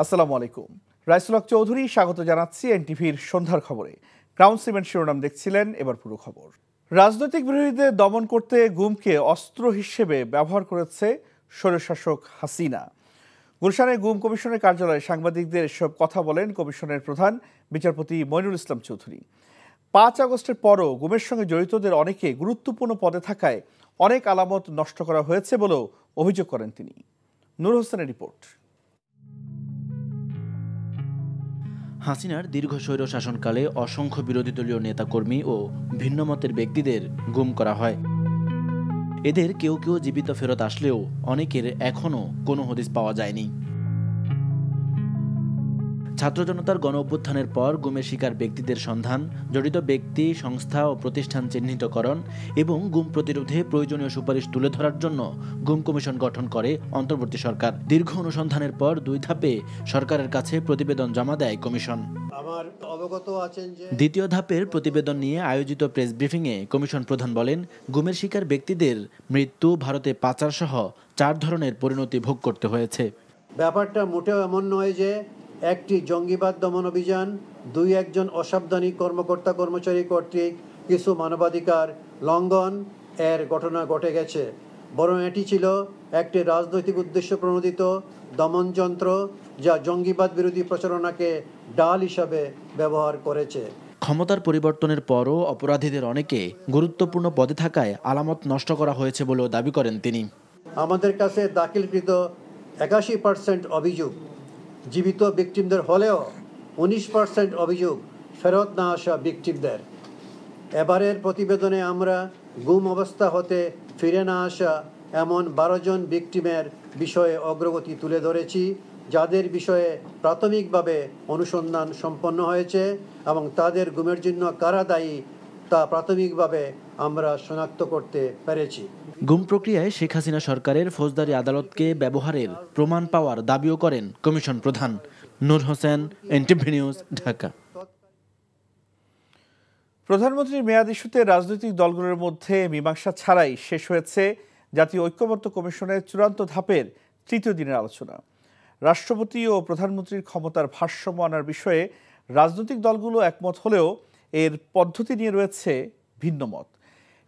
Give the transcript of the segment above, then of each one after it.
আসসালামু আলাইকুম। রাইসুল হক চৌধুরী স্বাগত জানাচ্ছি এনটিভির সন্ধ্যার খবরে। ক্রাউন সিমেন্ট শিরোনাম দেখছিলেন, এবার পুরো খবর। রাজনৈতিক বিরোধীদের দমন করতে গুমকে অস্ত্র হিসেবে ব্যবহার করেছে স্বৈরশাসক হাসিনা। গুলশানের গুম কমিশনের কার্যালয়ে সাংবাদিকদের এসব কথা বলেন কমিশনের প্রধান বিচারপতি মইনুল ইসলাম চৌধুরী। 5 আগস্টের পরও গুমের সঙ্গে জড়িতদের অনেকে গুরুত্বপূর্ণ পদে থাকায় অনেক আলামত নষ্ট করা হয়েছে বলেও অভিযোগ করেন তিনি। নূর হোসেনের রিপোর্ট। হাসিনার দীর্ঘ স্বৈর শাসনকালে অসংখ্য বিরোধী দলীয় নেতাকর্মী ও ভিন্নমতের ব্যক্তিদের গুম করা হয়। এদের কেউ কেউ জীবিত ফেরত আসলেও অনেকের এখনও কোনো হদিস পাওয়া যায়নি। ছাত্র জনতার গণ অভ্যুত্থানের পর গুমের শিকার ব্যক্তিদের সন্ধান, জড়িত ব্যক্তি, সংস্থা ও প্রতিষ্ঠান চিহ্নিতকরণ এবং গুম প্রতিরোধে প্রয়োজনীয় সুপারিশ তুলে ধরার জন্য গুম কমিশন গঠন করে অন্তর্বর্তী সরকার। দীর্ঘ অনুসন্ধানের পর 2 ধাপে সরকারের কাছে প্রতিবেদন জমা দেয় কমিশন। দ্বিতীয় ধাপের প্রতিবেদন নিয়ে আয়োজিত প্রেস ব্রিফিংয়ে কমিশন প্রধান বলেন, গুমের শিকার ব্যক্তিদের মৃত্যু, ভারতে পাচার সহ 4 ধরনের পরিণতি ভোগ করতে হয়েছে। ব্যাপারটা মোটেও এমন নয় যে একটি জঙ্গিবাদ দমন অভিযান, 2-1 অসাবধানী কর্মকর্তা কর্মচারী কর্তৃক কিছু মানবাধিকার লঙ্ঘন এর ঘটনা ঘটে গেছে, বরং এটি ছিল একটি রাজনৈতিক উদ্দেশ্য প্রণোদিত দমনযন্ত্র যা জঙ্গিবাদ বিরোধী প্রচারণাকে ডাল হিসাবে ব্যবহার করেছে। ক্ষমতার পরিবর্তনের পরও অপরাধীদের অনেকে গুরুত্বপূর্ণ পদে থাকায় আলামত নষ্ট করা হয়েছে বলেও দাবি করেন তিনি। আমাদের কাছে দাখিলকৃত 81% অভিযোগ জীবিত ভিকটিমদের হলেও 19% অভিযোগ ফেরত না আসা ভিকটিমদের। এবারের প্রতিবেদনে আমরা গুম অবস্থা হতে ফিরে না আসা এমন 12 জন ভিকটিমের বিষয়ে অগ্রগতি তুলে ধরেছি, যাদের বিষয়ে প্রাথমিকভাবে অনুসন্ধান সম্পন্ন হয়েছে এবং তাদের গুমের জন্য কারা দায়ী তা প্রাথমিকভাবে আমরা শনাক্ত করতে পেরেছি। গুম প্রক্রিয়ায় শেখ হাসিনা সরকারের ফৌজদারি আদালতকে ব্যবহারের প্রমাণ পাওয়ার দাবিও করেন কমিশন প্রধান। নূর হোসেন, এনটিভি নিউজ, ঢাকা। প্রধানমন্ত্রীর মেয়াদ ইস্যুতে রাজনৈতিক দলগুলোর মধ্যে মীমাংসা ছাড়াই শেষ হয়েছে জাতীয় ঐক্যমত্য কমিশনের চূড়ান্ত ধাপের 3য় দিনের আলোচনা। রাষ্ট্রপতি ও প্রধানমন্ত্রীর ক্ষমতার ভারসাম্য আনার বিষয়ে রাজনৈতিক দলগুলো একমত হলেও এর পদ্ধতি নিয়ে রয়েছে ভিন্ন মত।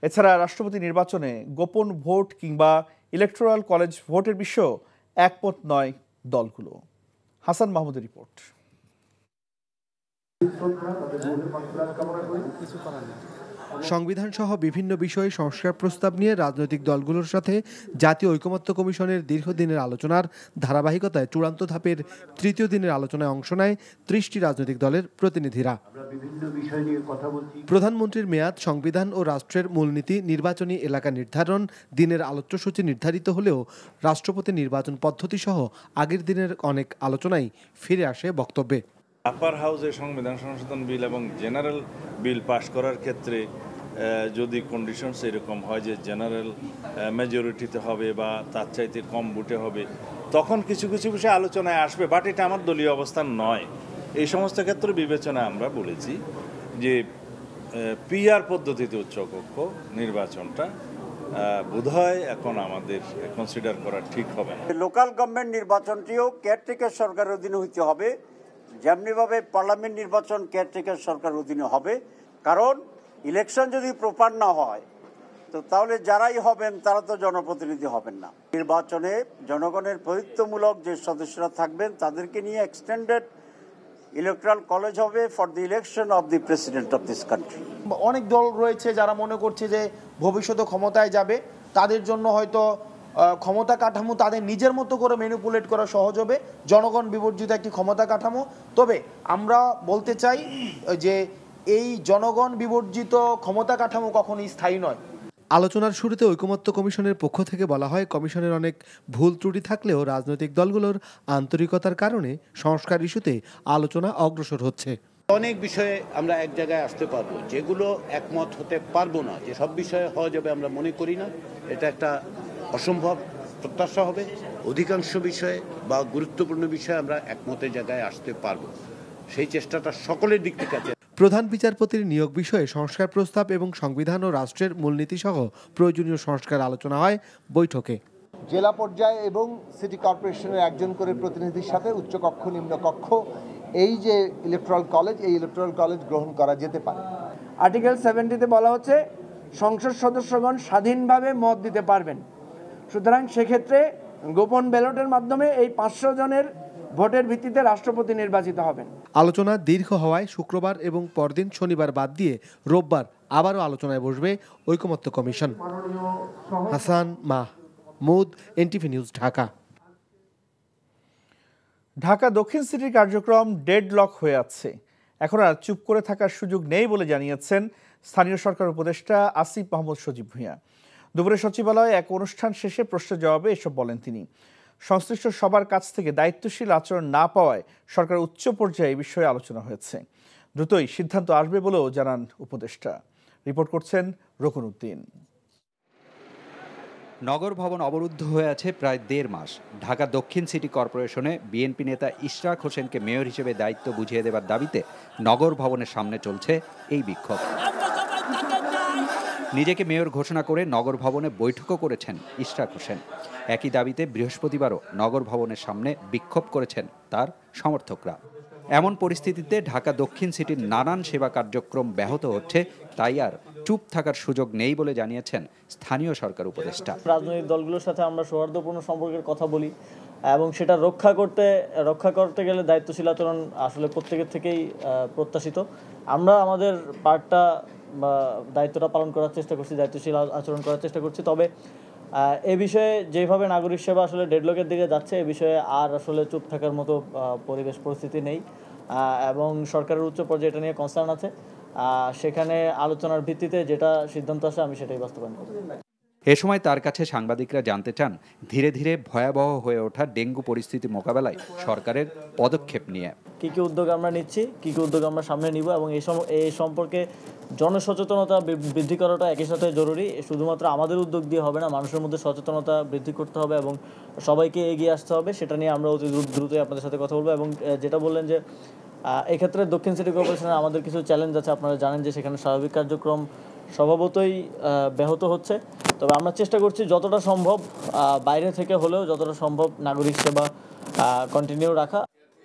এছাড়া রাষ্ট্রপতি নির্বাচনে গোপন ভোট কিংবা ইলেকটোরাল কলেজ ভোটের বিষয়েও একমত নয় দলগুলো। হাসান মাহমুদের রিপোর্ট। সংবিধান সহ বিভিন্ন বিষয়ে সংস্কার প্রস্তাব নিয়ে রাজনৈতিক দলগুলোর সাথে জাতীয় ঐকমত্য কমিশনের দীর্ঘদিনের আলোচনার ধারাবাহিকতায় চূড়ান্ত ধাপের 3য় দিনের আলোচনায় অংশ নেয় 30টি রাজনৈতিক দলের প্রতিনিধিরা। প্রধানমন্ত্রীর মেয়াদ, সংবিধান ও রাষ্ট্রের মূলনীতি, নির্বাচনী এলাকা নির্ধারণ, দিনের আলোচ্যসূচি নির্ধারিত হলেও রাষ্ট্রপতি নির্বাচন পদ্ধতি সহ আগের দিনের অনেক আলোচনাই ফিরে আসে বক্তব্যে। আপার হাউসে সংবিধান সংশোধন বিল এবং জেনারেল বিল পাশ করার ক্ষেত্রে যদি কন্ডিশনস এরকম হয় যে জেনারেল মেজরিটিতে হবে বা তার চাইতে কম ভোটে হবে, তখন কিছু কিছু বিষয়ে আলোচনায় আসবে, বাট এটা আমার দলীয় অবস্থান নয়। এই সমস্ত ক্ষেত্রে বিবেচনায় আমরা বলেছি যে পিআর পদ্ধতিতে উচ্চকক্ষ নির্বাচনটা বোধহয় এখন আমাদের কনসিডার করা ঠিক হবে না। লোকাল গভর্নমেন্ট নির্বাচনটিও কেয়ারটেকার সরকারের অধীনে হইতে হবে, যেমনিভাবে পার্লামেন্ট নির্বাচন কেয়ারটেকার সরকারের অধীনে হবে। কারণ ইলেকশন যদি প্রপার না হয় তো তাহলে যারাই হবেন তারা তো জনপ্রতিনিধি হবেন না। নির্বাচনে জনগণের প্রতিনিধিত্বমূলক যে সদস্যরা থাকবেন তাদেরকে নিয়ে এক্সটেন্ডেড ইলেকট্রাল কলেজ হবে for the election of the president of this country. অনেক দল রয়েছে যারা মনে করছে যে ভবিষ্যতে ক্ষমতায় যাবে, তাদের জন্য হয়তো ক্ষমতা কাঠামো তাদের নিজের মতো করে ম্যানিপুলেট করা সহজ হবে, জনগণ বিবর্জিত একটি ক্ষমতা কাঠামো। তবে আমরা বলতে চাই যে এই জনগণ বিবর্জিত ক্ষমতা কাঠামো কখনোই স্থায়ী নয়। আলোচনার শুরুতে ঐকমত্য কমিশনের পক্ষ থেকে বলা হয়, কমিশনের অনেক ভুল ত্রুটি থাকলেও রাজনৈতিক দলগুলোর আন্তরিকতার কারণে সংস্কার ইস্যুতে আলোচনা অগ্রসর হচ্ছে। অনেক বিষয়ে আমরা এক জায়গায় আসতে পারবো, যেগুলো একমত হতে পারবো না, যে সব বিষয়ে হওয়া যাবে আমরা মনে করি না, এটা একটা অসম্ভব প্রত্যাশা হবে। অধিকাংশ বিষয়ে বা গুরুত্বপূর্ণ বিষয়ে আমরা একমতের জায়গায় আসতে পারবো, সেই চেষ্টাটা সকলের দিক থেকে আছে। প্রধান বিচারপতির নিয়োগ বিষয়ে সংস্কার প্রস্তাব এবং সংবিধান ও রাষ্ট্রের মূলনীতি সহ প্রয়োজনীয় সংস্কার আলোচনা হয় বৈঠকে। জেলা পর্যায়ে এবং সিটি কর্পোরেশনের একজন করে প্রতিনিধির সাথে উচ্চকক্ষ নিম্নকক্ষ এই যে ইলেকট্রাল কলেজ, এই ইলেকট্রাল কলেজ গ্রহণ করা যেতে পারে। আর্টিকেল 70-তে বলা হচ্ছে সংসদ সদস্যগণ স্বাধীনভাবে মত দিতে পারবেন। সুতরাং সেক্ষেত্রে গোপন ব্যালটের মাধ্যমে এই 500 জনের ভোটের ভিত্তিতে রাষ্ট্রপতি নির্বাচিত হবেন। আলোচনা দীর্ঘ হওয়ায় শুক্রবার এবং পরদিন শনিবার বাদ দিয়ে রোববার আবারও আলোচনায় বসবে ঐকমত্য কমিশন। Hasan Mahmud, NTV news, Dhaka. ঢাকা দক্ষিণ সিটির কার্যক্রম ডেডলক হয়ে আছে। এখন আর চুপ করে থাকার সুযোগ নেই বলে জানিয়েছেন স্থানীয় সরকার উপদেষ্টা আসিফ মাহমুদ সজীব ভূঁইয়া। দুপুরে সচিবালয়ে এক অনুষ্ঠান শেষে প্রশ্নের জবাবে এসব বলেন তিনি। সংশ্লিষ্ট সবার কাছ থেকে দায়িত্বশীল আচরণ না পাওয়ায় সরকার উচ্চ পর্যায়ে এই বিষয়ে আলোচনা হয়েছে। দ্রুতই সিদ্ধান্ত আসবে বলেও জানান উপদেষ্টা। রিপোর্ট করছেন রকুন উদ্দিন। নগর ভবন অবরুদ্ধ হয়ে আছে প্রায় 1.5 মাস। ঢাকা দক্ষিণ সিটি কর্পোরেশনে বিএনপি নেতা ইশরাক হোসেনকে মেয়র হিসেবে দায়িত্ব বুঝিয়ে দেবার দাবিতে নগর ভবনের সামনে চলছে এই বিক্ষোভ। নিজেকে মেয়র ঘোষণা করে নগর ভবনে বৈঠকও করেছেন ইশরাক হোসেন। একই দাবিতে বৃহস্পতিবারও নগর ভবনের সামনে বিক্ষোভ করেছেন তার সমর্থকরা। এমন পরিস্থিতিতে ঢাকা দক্ষিণ সিটির নানান সেবা কার্যক্রম ব্যাহত হচ্ছে, তাই আর চুপ থাকার সুযোগ নেই বলে জানিয়েছেন স্থানীয় সরকার উপদেষ্টা। রাজনৈতিক দলগুলোর সাথে আমরা সৌহার্দ্যপূর্ণ সম্পর্কের কথা বলি এবং সেটা রক্ষা করতে গেলে দায়িত্বশীল আচরণ আসলে প্রত্যেকের থেকেই প্রত্যাশিত। আমরা আমাদের পার্টটা বা দায়িত্বটা পালন করার চেষ্টা করছি, দায়িত্বশীল আচরণ করার চেষ্টা করছি। তবে এ বিষয়ে যেভাবে নাগরিক সেবা আসলে ডেডলকের দিকে যাচ্ছে, এ বিষয়ে আর আসলে চুপ থাকার মতো পরিবেশ পরিস্থিতি নেই এবং সরকারের উচ্চ পর্যায়ে এটা নিয়ে কনসার্ন আছে। সেখানে আলোচনার ভিত্তিতে যেটা সিদ্ধান্ত আসে আমি সেটাই বাস্তবায়ন করব। এ সময় তার কাছে সাংবাদিকরা জানতে চান ধীরে ধীরে ভয়াবহ হয়ে ওঠা ডেঙ্গু পরিস্থিতি মোকাবেলায় সরকারের পদক্ষেপ নিয়ে কী কী উদ্যোগ আমরা নিচ্ছি, কী কী উদ্যোগ আমরা সামনে নিব এবং এই সম্পর্কে জনসচেতনতা বৃদ্ধি করাটা একই সাথে জরুরি। শুধুমাত্র আমাদের উদ্যোগ দিয়ে হবে না, মানুষের মধ্যে সচেতনতা বৃদ্ধি করতে হবে এবং সবাইকে এগিয়ে আসতে হবে। সেটা নিয়ে আমরা অতি দ্রুতই আপনাদের সাথে কথা বলবো। এবং যেটা বললেন যে এক্ষেত্রে দক্ষিণ সিটি কর্পোরেশনে আমাদের কিছু চ্যালেঞ্জ আছে। আপনারা জানেন যে সেখানে স্বাভাবিক কার্যক্রম স্বভাবতই ব্যাহত হচ্ছে। তবে আমরা চেষ্টা করছি যতটা সম্ভব বাইরে থেকে হলেও যতটা সম্ভব নাগরিক সেবা কন্টিনিউ রাখা।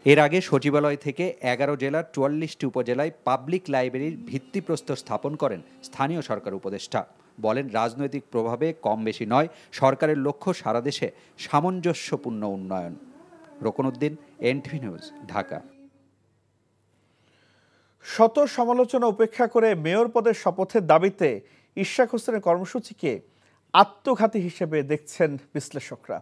এর আগে সচিবালয় থেকে 11 জেলার 44টি উপজেলায় পাবলিক লাইব্রেরির ভিত্তিপ্রস্তর স্থাপন করেন স্থানীয় সরকার উপদেষ্টা। বলেন, রাজনৈতিক প্রভাবে কম বেশি নয়, সরকারের লক্ষ্য সারা দেশে সামঞ্জস্যপূর্ণ উন্নয়ন। রকুন উদ্দিন, এনটিভি নিউজ, ঢাকা। শত সমালোচনা উপেক্ষা করে মেয়র পদের শপথের দাবিতে ইশরাক হোসেনের কর্মসূচিকে আত্মঘাতী হিসেবে দেখছেন বিশ্লেষকরা।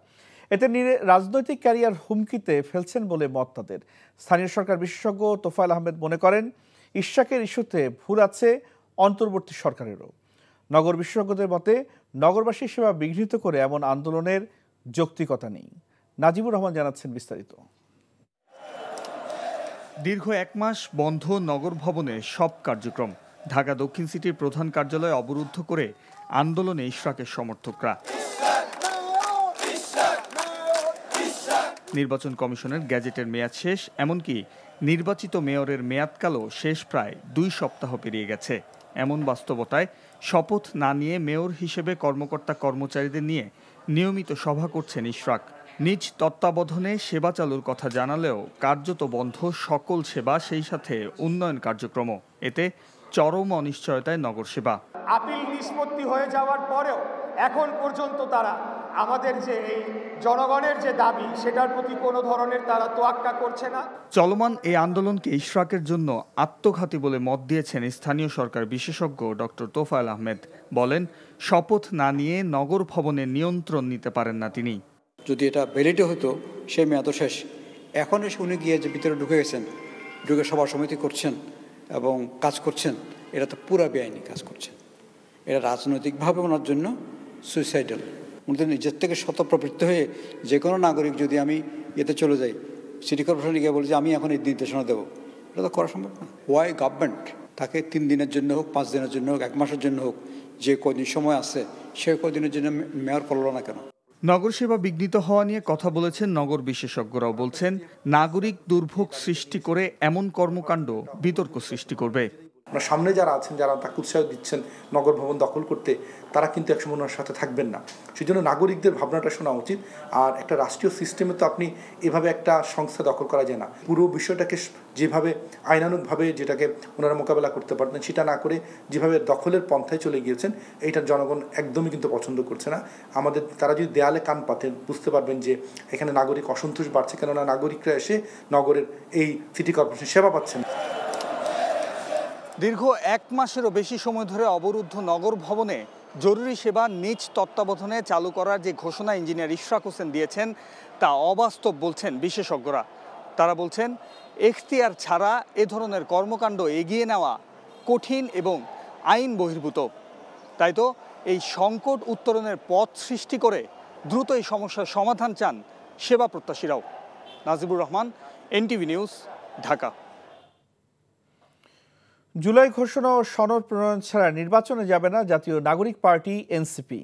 এতে রাজনৈতিক ক্যারিয়ার হুমকিতে ফেলছেন বলে মত তাদের। স্থানীয় সরকার বিশেষজ্ঞ তোফায়েল আহমেদ মনে করেন, ইশরাকের ইস্যুতে ভুল আছে অন্তর্বর্তী সরকারেরও। নগর বিশেষজ্ঞদের মতে, নগরবাসীর সেবা বিঘ্নিত করে এমন আন্দোলনের যৌক্তিকতা নেই। নাজিবুর রহমান জানাচ্ছেন বিস্তারিত। দীর্ঘ 1 মাস বন্ধ নগর ভবনে সব কার্যক্রম। ঢাকা দক্ষিণ সিটির প্রধান কার্যালয় অবরুদ্ধ করে আন্দোলনে ইশরাকের সমর্থকরা। নির্বাচন কমিশনের গ্যাজেটের মেয়াদ শেষ, এমনকি নির্বাচিত মেয়রের মেয়াদকালও শেষ প্রায় 2 সপ্তাহ পেরিয়ে গেছে। এমন বাস্তবতায় শপথ না নিয়ে মেয়র হিসেবে কর্মকর্তা কর্মচারীদের নিয়ে নিয়মিত সভা করছেন ইশরাক। নিজ তত্ত্বাবধানে সেবা চালুর কথা জানালেও কার্যত বন্ধ সকল সেবা, সেই সাথে উন্নয়ন কার্যক্রমও। এতে চরম অনিশ্চয়তায় নগর সেবা। আপিল নিষ্পত্তি হয়ে যাওয়ার পরেও এখন পর্যন্ত তারা আমাদের যে এই জনগণের যে দাবি সেটার প্রতি কোনো ধরনের তারা তোয়াক্কা করছে না। চলমান এই আন্দোলনকে ইশরাকের জন্য আত্মঘাতী বলে মত দিয়েছেন স্থানীয় সরকার বিশেষজ্ঞ ডক্টর তোফায়েল আহমেদ। বলেন, শপথ না নিয়ে নগর ভবনের নিয়ন্ত্রণ নিতে পারেন না তিনি। যদি এটা ভ্যালিডে হতো, সেই মেয়াদ শেষ। এখন এসে উনি গিয়ে যে ভিতরে ঢুকে গেছেন, ঢুকে সভা সমিতি করছেন এবং কাজ করছেন, এটা তো পুরা বেআইনি কাজ করছেন। এটা রাজনৈতিকভাবে ওনার জন্য সুইসাইডাল। উনি নিজের থেকে স্বতঃপ্রবৃত্ত হয়ে যে কোনো নাগরিক, যদি আমি এতে চলে যাই, সিটি কর্পোরেশনে গিয়ে বলি যে আমি এখন এই নির্দেশনা দেবো, এটা তো করা সম্ভব না। ওয়াই গভর্নমেন্ট তাকে 3 দিনের জন্য হোক, 5 দিনের জন্য হোক, 1 মাসের জন্য হোক, যে কদিন সময় আছে সে কদিনের জন্য মেয়র করলো না কেন? নগর সেবা বিঘ্নিত হওয়া নিয়ে কথা বলেছেন নগর বিশেষজ্ঞরাও। বলছেন, নাগরিক দুর্ভোগ সৃষ্টি করে এমন কর্মকাণ্ড বিতর্ক সৃষ্টি করবে। আমরা সামনে যারা আছেন, যারা তাকে উৎসাহ দিচ্ছেন নগর ভবন দখল করতে, তারা কিন্তু একসময় ওনার সাথে থাকবেন না। সেজন্য নাগরিকদের ভাবনাটা শোনা উচিত। আর একটা রাষ্ট্রীয় সিস্টেমে তো আপনি এভাবে একটা সংস্থা দখল করা যায় না। পুরো বিষয়টাকে যেভাবে আইনানুগভাবে যেটাকে ওনারা মোকাবেলা করতে পারতেন সেটা না করে যেভাবে দখলের পন্থায় চলে গিয়েছেন, এইটা জনগণ একদমই কিন্তু পছন্দ করছে না। তারা যদি দেয়ালে কান পাতেন বুঝতে পারবেন যে এখানে নাগরিক অসন্তোষ বাড়ছে, কেননা নাগরিকরা এসে নগরের এই সিটি কর্পোরেশন সেবা পাচ্ছেন। দীর্ঘ 1 মাসেরও বেশি সময় ধরে অবরুদ্ধ নগর ভবনে জরুরি সেবা নিজ তত্ত্বাবধানে চালু করার যে ঘোষণা ইঞ্জিনিয়ার ইশরাক হোসেন দিয়েছেন তা অবাস্তব বলছেন বিশেষজ্ঞরা। তারা বলছেন এখতিয়ার ছাড়া এ ধরনের কর্মকাণ্ড এগিয়ে নেওয়া কঠিন এবং আইন বহির্ভূত। তাই তো এই সংকট উত্তরণের পথ সৃষ্টি করে দ্রুত এই সমস্যার সমাধান চান সেবা প্রত্যাশীরাও। Najibur Rahman, NTV news, Dhaka. July ঘোষণা ও সনদ প্রণয়ন ছাড়া নির্বাচনে যাবে না জাতীয় নাগরিক পার্টি এনসিপি।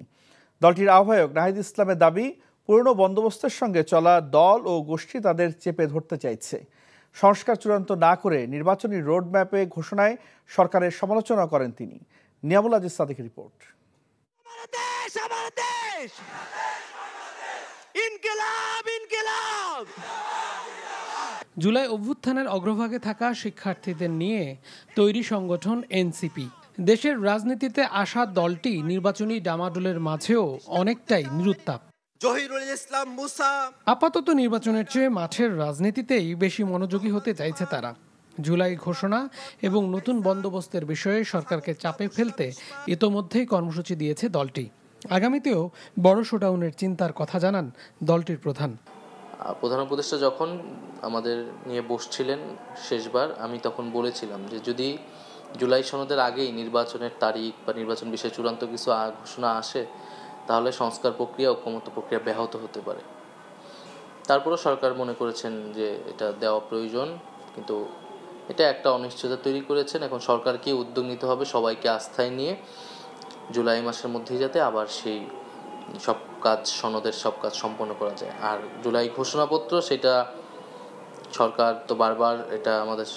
দলটির আহ্বায়ক নাহিদ ইসলামের দাবি, পুরনো বন্দোবস্তের সঙ্গে চলা দল ও গোষ্ঠী তাদের চেপে ধরতে চাইছে। সংস্কার চূড়ান্ত না করে নির্বাচনী রোডম্যাপে ঘোষণায় সরকারের সমালোচনা করেন তিনি। নিয়ামুল আজিজ সাদিকের রিপোর্ট। জুলাই অভ্যুত্থানের অগ্রভাগে থাকা শিক্ষার্থীদের নিয়ে তৈরি সংগঠন এনসিপি। দেশের রাজনীতিতে আসা দলটি নির্বাচনী ডামাডোলের মাঝেও অনেকটাই নিরুত্তাপ। আপাতত নির্বাচনের চেয়ে মাঠের রাজনীতিতেই বেশি মনোযোগী হতে চাইছে তারা। জুলাই ঘোষণা এবং নতুন বন্দোবস্তের বিষয়ে সরকারকে চাপে ফেলতে ইতোমধ্যেই কর্মসূচি দিয়েছে দলটি। আগামীতেও বড় শোডাউনের চিন্তার কথা জানান দলটির প্রধান উপদেষ্টা যখন আমাদের নিয়ে বসছিলেন শেষবার, আমি তখন বলেছিলাম যে যদি জুলাই সনদের আগেই নির্বাচনের তারিখ বা নির্বাচন বিষয়ে চূড়ান্ত কিছু ঘোষণা আসে তাহলে সংস্কার প্রক্রিয়া ও ঐকমত্য প্রক্রিয়া ব্যাহত হতে পারে। তারপরও সরকার মনে করেছেন যে এটা দেওয়া প্রয়োজন, কিন্তু এটা একটা অনিশ্চয়তা তৈরি করেছেন। এখন সরকারকে উদ্যোগ নিতে হবে সবাইকে আস্থায় নিয়ে জুলাই মাসের মধ্যেই যাতে আবার সেই সব কাজ সনদের সব কাজ সম্পন্ন করা যায়। আর জুলাই ঘোষণাপত্র সেটা সরকার তো বারবার এটা আমাদের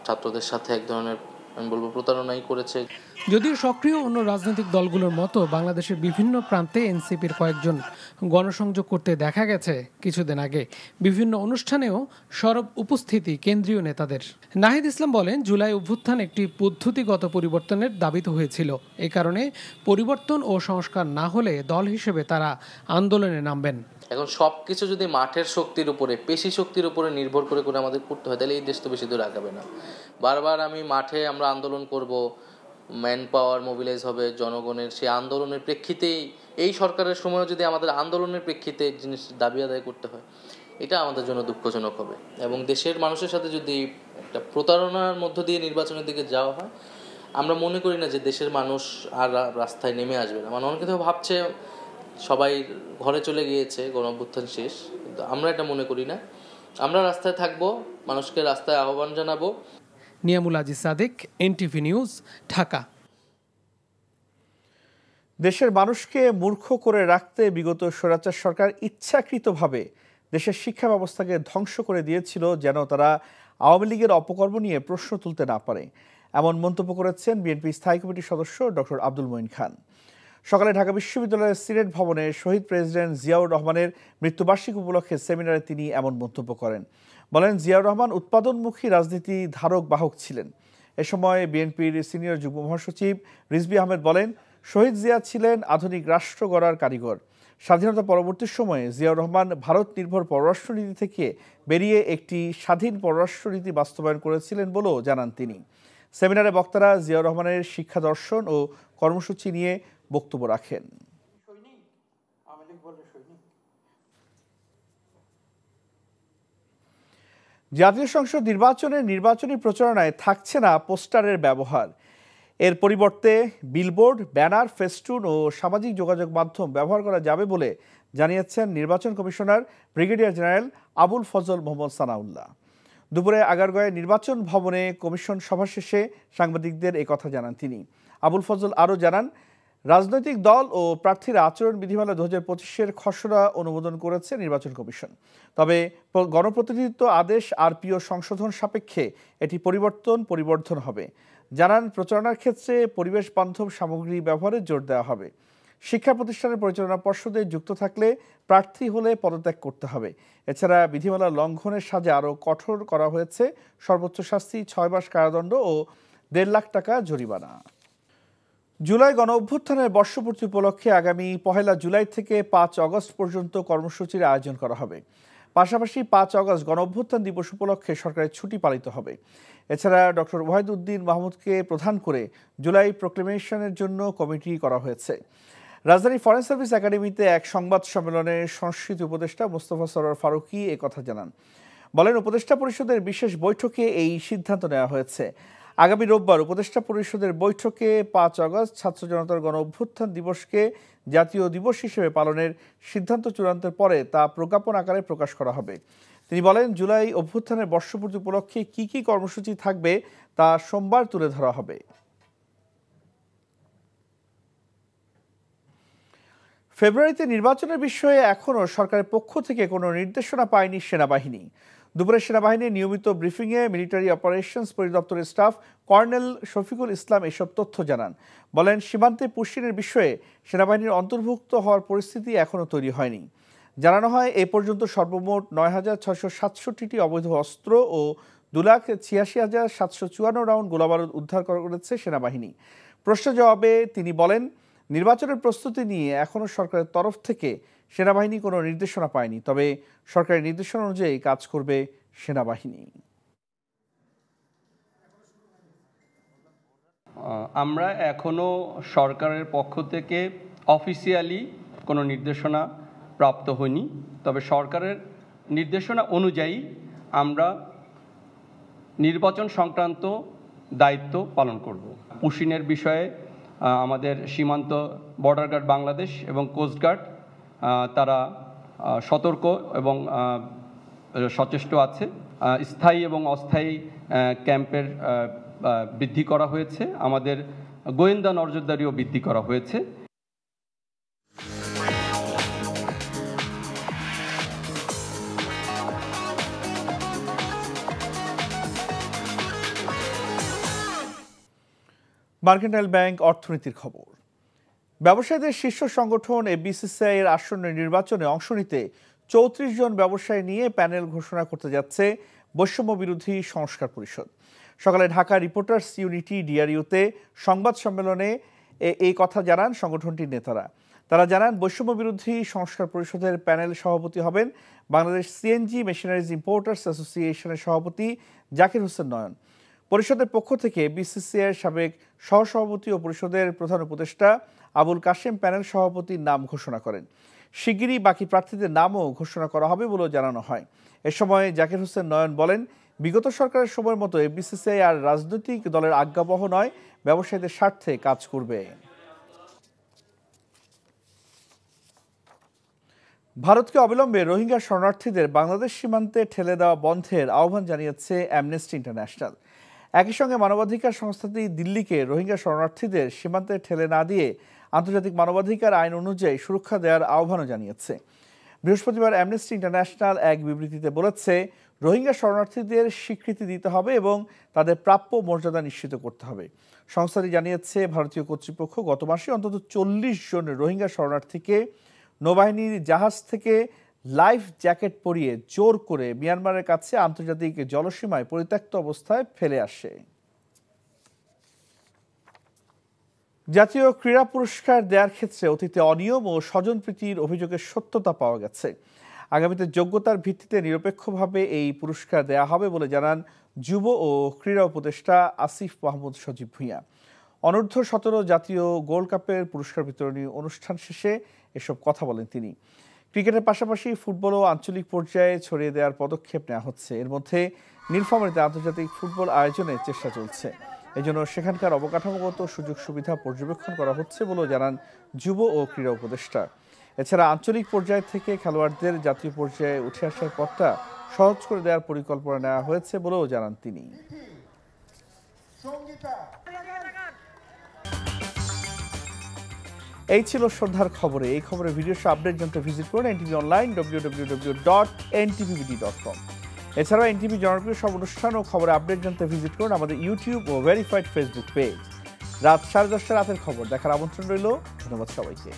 ছাত্রদের সাথে এক ধরনের আমি বলবো প্রতারণাই করেছে। যদিও সক্রিয় অন্য রাজনৈতিক দলগুলোর মতো বাংলাদেশের বিভিন্ন প্রান্তে এনসিপির কয়েকজন গণসংযোগ করতে দেখা গেছে কিছুদিন আগে। বিভিন্ন অনুষ্ঠানেও সরব উপস্থিতি কেন্দ্রীয় নেতাদের। নাহিদ ইসলাম বলেন, জুলাই অভ্যুত্থান একটি পদ্ধতিগত পরিবর্তনের দাবিত হয়েছিল। এ কারণে পরিবর্তন ও সংস্কার না হলে দল হিসেবে তারা আন্দোলনে নামবেন। এখন সবকিছু যদি মাঠের শক্তির উপরে, পেশি শক্তির উপরে নির্ভর করে করে আমাদের করতে হয়, তাহলে এই দেশ তো বেশি দূর আগাবে না। বারবার আমি মাঠে আমরা আন্দোলন করব, ম্যান পাওয়ার মোবিলাইজ হবে জনগণের, সেই আন্দোলনের প্রেক্ষিতেই এই সরকারের সময় যদি আমাদের আন্দোলনের প্রেক্ষিতে জিনিস দাবি আদায় করতে হয়, এটা আমাদের জন্য দুঃখজনক হবে। এবং দেশের মানুষের সাথে যদি একটা প্রতারণার মধ্য দিয়ে নির্বাচনের দিকে যাওয়া হয়, আমরা মনে করি না যে দেশের মানুষ আর রাস্তায় নেমে আসবে না। মানে অনেকে তো ভাবছে সবাই ঘরে চলে গিয়েছে, গণঅভ্যুত্থান শেষ, কিন্তু আমরা এটা মনে করি না। আমরা রাস্তায় থাকবো, মানুষকে রাস্তায় আহ্বান জানাবো। Niamul Aziz Sadiq, NTV news, Dhaka. দেশের মানুষকে মূর্খ করে রাখতে বিগত স্বৈরাচার সরকার ইচ্ছাকৃতভাবে দেশের শিক্ষা ব্যবস্থাকে ধ্বংস করে দিয়েছিল যেন তারা আওয়ামী লীগের অপকর্ম নিয়ে প্রশ্ন তুলতে না পারে, এমন মন্তব্য করেছেন বিএনপি স্থায়ী কমিটির সদস্য ডক্টর আব্দুল মঈন খান। সকালে ঢাকা বিশ্ববিদ্যালয়ের সিনেট ভবনে শহীদ প্রেসিডেন্ট জিয়াউর রহমানের মৃত্যুবার্ষিকী উপলক্ষে সেমিনারে তিনি এমন মন্তব্য করেন। বলেন, জিয়াউর রহমান উৎপাদনমুখী রাজনীতি ধারক বাহক ছিলেন। এ সময় বিএনপির সিনিয়র যুগ্ম মহাসচিব রিজভী আহমেদ বলেন, শহীদ জিয়া ছিলেন আধুনিক রাষ্ট্র গড়ার কারিগর। স্বাধীনতা পরবর্তী সময়ে জিয়াউর রহমান ভারত নির্ভর পররাষ্ট্রনীতি থেকে বেরিয়ে একটি স্বাধীন পররাষ্ট্রনীতি বাস্তবায়ন করেছিলেন বলেও জানান তিনি। সেমিনারে বক্তারা জিয়াউর রহমানের শিক্ষা দর্শন ও কর্মসূচি নিয়ে বক্তব্য রাখেন। জাতীয় সংসদ নির্বাচনের নির্বাচনী প্রচারণায় থাকছে না পোস্টারের ব্যবহার। এর পরিবর্তে বিলবোর্ড, ব্যানার, ফেস্টুন ও সামাজিক যোগাযোগ মাধ্যম ব্যবহার করা যাবে বলে জানিয়েছেন নির্বাচন commissioner brigadier general Abul Fazal Mohammad Sanaullah. দুপুরে আগারগাঁওয়ে নির্বাচন ভবনে কমিশন সভা শেষে সাংবাদিকদের এই কথা জানান তিনি। আবুল ফজল আরও জানান, রাজনৈতিক দল ও প্রার্থীরা আচরণ বিধিমালা 2025-এর খসড়া অনুমোদন করেছে নির্বাচন কমিশন। তবে গণপ্রতিনিধিত্ব আদেশ আরপিও সংশোধন সাপেক্ষে এটি পরিবর্ধন হবে। জানান প্রচারণার ক্ষেত্রে পরিবেশ বান্ধব সামগ্রী ব্যবহারে জোর দেওয়া হবে। শিক্ষা প্রতিষ্ঠানের পরিচালনা পর্ষদে যুক্ত থাকলে প্রার্থী হলে পদত্যাগ করতে হবে। এছাড়া বিধিমালা লঙ্ঘনের সাজা আরও কঠোর করা হয়েছে, সর্বোচ্চ শাস্তি 6 মাস কারাদণ্ড ও 1.5 লাখ টাকা জরিমানা। জুলাই গণ অভ্যুত্থানের বর্ষপূর্তি উপলক্ষে আগামী 1 জুলাই থেকে 5 আগস্ট পর্যন্ত কর্মসূচির আয়োজন করা হবে। পাশাপাশি 5 আগস্ট গণ অভ্যুত্থান দিবস উপলক্ষে সরকারের ছুটি পালিত হবে। এছাড়া ডক্টর ওয়াহিদউদ্দিন মাহমুদকে প্রধান করে জুলাই প্রোক্লেমেশনের জন্য কমিটি করা হয়েছে। রাজধানী ফরেন সার্ভিস একাডেমিতে এক সংবাদ সম্মেলনে সংস্কৃতি উপদেষ্টা মোস্তফা সরোয়ার ফারুকী একথা জানান। বলেন, উপদেষ্টা পরিষদের বিশেষ বৈঠকে এই সিদ্ধান্ত নেওয়া হয়েছে। আগামী রোববার উপদেষ্টা পরিষদের বৈঠকে 5 আগস্ট ছাত্র জনতার গণ অভ্যুত্থান দিবসকে জাতীয় দিবস হিসেবে পালনের সিদ্ধান্ত চূড়ান্তের পরে তা প্রজ্ঞাপন আকারে প্রকাশ করা হবে। তিনি বলেন, জুলাই অভ্যুত্থানের বর্ষপূর্তি উপলক্ষে কি কি কর্মসূচি থাকবে তা সোমবার তুলে ধরা হবে। ফেব্রুয়ারিতে নির্বাচনের বিষয়ে এখনও সরকারের পক্ষ থেকে কোনো নির্দেশনা পায়নি সেনাবাহিনী। দুপুরে সেনাবাহিনীর নিয়মিত ব্রিফিংয়ে মিলিটারি অপারেশনস পরিদপ্তরের স্টাফ কর্নেল শফিকুল ইসলাম এসব তথ্য জানান। বলেন, সীমান্তে পুষ্টিনের বিষয়ে সেনাবাহিনীর অন্তর্ভুক্ত হওয়ার পরিস্থিতি এখনও তৈরি হয়নি। জানানো হয়, এ পর্যন্ত সর্বমোট 9,667টি অবৈধ অস্ত্র ও 2,86,754 রাউন্ড গোলাবারুদ উদ্ধার করেছে সেনাবাহিনী। প্রশ্ন জবাবে তিনি বলেন, নির্বাচনের প্রস্তুতি নিয়ে এখনও সরকারের তরফ থেকে সেনাবাহিনী কোনো নির্দেশনা পায়নি, তবে সরকারের নির্দেশনা অনুযায়ী কাজ করবে সেনাবাহিনী। আমরা এখনো সরকারের পক্ষ থেকে অফিসিয়ালি কোনো নির্দেশনা প্রাপ্ত হয়নি, তবে সরকারের নির্দেশনা অনুযায়ী আমরা নির্বাচন সংক্রান্ত দায়িত্ব পালন করব। পুশিনের বিষয়ে আমাদের সীমান্ত বর্ডার গার্ড বাংলাদেশ এবং কোস্টগার্ড তারা সতর্ক এবং সচেষ্ট আছে। স্থায়ী এবং অস্থায়ী ক্যাম্পের বৃদ্ধি করা হয়েছে, আমাদের গোয়েন্দা নজরদারিও বৃদ্ধি করা হয়েছে। মার্কেন্টাইল ব্যাংক অর্থনীতির খবর। ব্যবসায়ীদের শীর্ষ সংগঠন এফবিসিসিআই এর আসন্ন নির্বাচনে অংশ নিতে 34 জন ব্যবসায়ী নিয়ে প্যানেল ঘোষণা করতে যাচ্ছে বৈষম্য বিরোধী সংস্কার পরিষদ। সকালে ঢাকা রিপোর্টার্স ইউনিটি ডিআরইউতে সংবাদ সম্মেলনে এই কথা জানান সংগঠনটির নেতারা। তারা জানান, বৈষম্য বিরোধী সংস্কার পরিষদের প্যানেল সভাপতি হবেন বাংলাদেশ সিএনজি মেশিনারিজ ইম্পোর্টার্স অ্যাসোসিয়েশনের সভাপতি জাকির হোসেন নয়ন। পরিষদের পক্ষ থেকে বিসিসিআইয়ের সাবেক সহসভাপতি ও পরিষদের প্রধান উপদেষ্টা আবুল কাশেম প্যানেল সভাপতির নাম ঘোষণা করেন। শিগগিরই বাকি প্রার্থীদের নামও ঘোষণা করা হবে বলেও জানানো হয়। এ সময় জাকির হোসেন নয়ন বলেন, বিগত সরকারের সময়ের মতো এফবিসিসিআই আর রাজনৈতিক দলের আজ্ঞাবহ নয়, ব্যবসায়ীদের স্বার্থে কাজ করবে। ভারতকে অবিলম্বে রোহিঙ্গা শরণার্থীদের বাংলাদেশ সীমান্তে ঠেলে দেওয়া বন্ধের আহ্বান জানিয়েছে অ্যামনেস্টি ইন্টারন্যাশনাল। একই সঙ্গে মানবাধিকার সংস্থাটি দিল্লিকে রোহিঙ্গা শরণার্থীদের সীমান্তে ঠেলে না দিয়ে আন্তর্জাতিক মানবাধিকার আইন অনুযায়ী সুরক্ষা দেওয়ার আহ্বানও জানিয়েছে। বৃহস্পতিবার অ্যামনেস্টি ইন্টারন্যাশনাল এক বিবৃতিতে বলেছে, রোহিঙ্গা শরণার্থীদের স্বীকৃতি দিতে হবে এবং তাদের প্রাপ্য মর্যাদা নিশ্চিত করতে হবে। সংস্থাটি জানিয়েছে, ভারতীয় কর্তৃপক্ষ গত মাসে অন্তত 40 জন রোহিঙ্গা শরণার্থীকে নৌবাহিনীর জাহাজ থেকে লাইফ জ্যাকেট পরিয়ে জোর করে মিয়ানমারের কাছে আন্তর্জাতিক জলসীমায় পরিত্যক্ত অবস্থায় ফেলে আসে। জাতীয় ক্রীড়া পুরস্কার দেওয়ার ক্ষেত্রে অতীতে অনিয়ম ও স্বজনপ্রীতির অভিযোগের সত্যতা পাওয়া গেছে। আগামীতে যোগ্যতার ভিত্তিতে নিরপেক্ষভাবে এই পুরস্কার দেয়া হবে বলে জানান যুব ও ক্রীড়া উপদেষ্টা আসিফ মাহমুদ সজীব ভূঁইয়া। অনূর্ধ্ব 17 জাতীয় গোল্ড কাপের পুরস্কার বিতরণী অনুষ্ঠান শেষে এসব কথা বলেন তিনি। ক্রিকেটের পাশাপাশি ফুটবলও আঞ্চলিক পর্যায়ে ছড়িয়ে দেওয়ার পদক্ষেপ নেওয়া হচ্ছে। এর মধ্যে নীলফামারীতে আন্তর্জাতিক ফুটবল আয়োজনের চেষ্টা চলছে। এজন্য সেখানকার অবকাঠামোগত সুযোগ সুবিধা পর্যবেক্ষণ করা হচ্ছে বলেও জানান যুব ও ক্রীড়া উপদেষ্টা। এছাড়া আঞ্চলিক পর্যায় থেকে খেলোয়াড়দের জাতীয় পর্যায়ে উঠে আসার পথটা সহজ করে দেওয়ার পরিকল্পনা নেওয়া হয়েছে বলেও জানান তিনি। এই ছিল সন্ধ্যার খবরে। এই খবরের ভিডিও আপডেট জানতে ভিজিট করুন এনটিভি অনলাইন www.ntvbd.com। এছাড়াও এনটিভি জনপ্রিয় সব অনুষ্ঠান ও খবরের আপডেট জানতে ভিজিট করুন আমাদের ইউটিউব ও ভেরিফাইড ফেসবুক পেজ। রাত 10:30 রাতের খবর দেখার আমন্ত্রণ রইল। ধন্যবাদ সবাইকে।